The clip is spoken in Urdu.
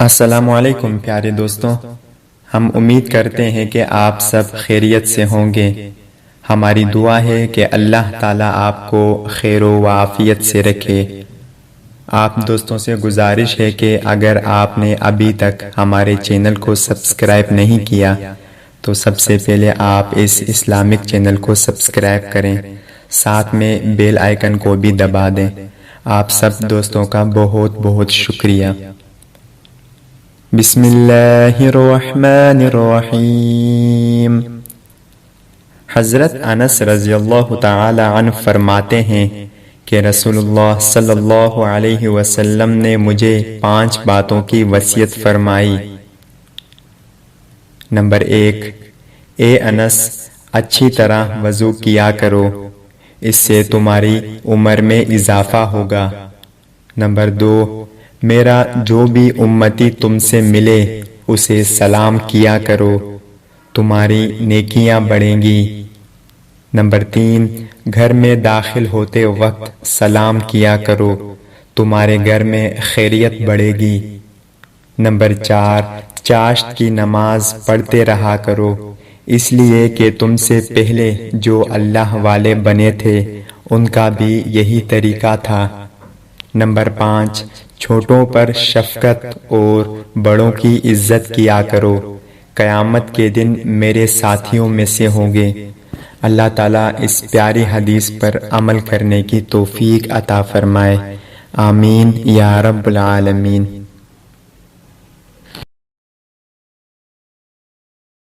السلام علیکم پیارے دوستوں، ہم امید کرتے ہیں کہ آپ سب خیریت سے ہوں گے۔ ہماری دعا ہے کہ اللہ تعالیٰ آپ کو خیر و عافیت سے رکھے۔ آپ دوستوں سے گزارش ہے کہ اگر آپ نے ابھی تک ہمارے چینل کو سبسکرائب نہیں کیا تو سب سے پہلے آپ اس اسلامک چینل کو سبسکرائب کریں، ساتھ میں بیل آئیکن کو بھی دبا دیں۔ آپ سب دوستوں کا بہت بہت شکریہ۔ بسم اللہ الرحمن الرحیم۔ حضرت انس رضی اللہ تعالی عنہ فرماتے ہیں کہ رسول اللہ صلی اللہ علیہ وسلم نے مجھے 5 باتوں کی وصیت فرمائی۔ نمبر 1، اے انس، اچھی طرح وضو کیا کرو، اس سے تمہاری عمر میں اضافہ ہوگا۔ نمبر 2، میرا جو بھی امتی تم سے ملے اسے سلام کیا کرو، تمہاری نیکیاں بڑھیں گی۔ نمبر 3، گھر میں داخل ہوتے وقت سلام کیا کرو، تمہارے گھر میں خیریت بڑھے گی۔ نمبر 4، چاشت کی نماز پڑھتے رہا کرو، اس لیے کہ تم سے پہلے جو اللہ والے بنے تھے ان کا بھی یہی طریقہ تھا۔ نمبر 5، چھوٹوں پر شفقت اور بڑوں کی عزت کیا کرو، قیامت کے دن میرے ساتھیوں میں سے ہوں گے۔ اللہ تعالیٰ اس پیاری حدیث پر عمل کرنے کی توفیق عطا فرمائے، آمین یا رب العالمین۔